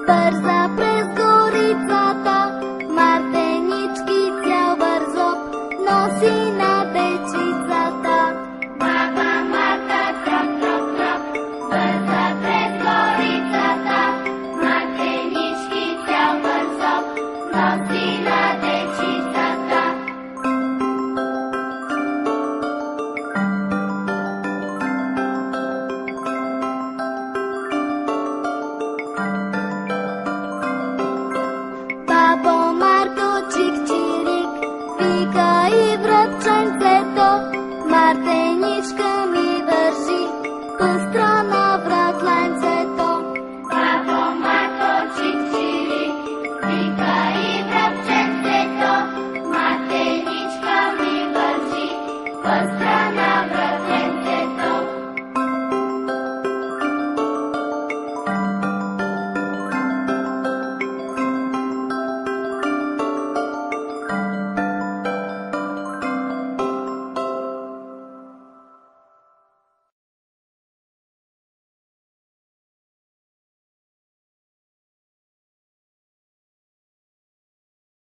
Бърза през горицата, мартенички цял бързо носи на дечицата. Баба Марта троп, троп, троп, бърза през горицата, мартенички цял бързо носи на дечицата. Бабо Марто чик-чирик, вика и вратченцето, мартеничка ми вържи по страна вратленцето. Бабо Марто чик-чирик, вика и вратченцето, мартеничка ми вържи по страна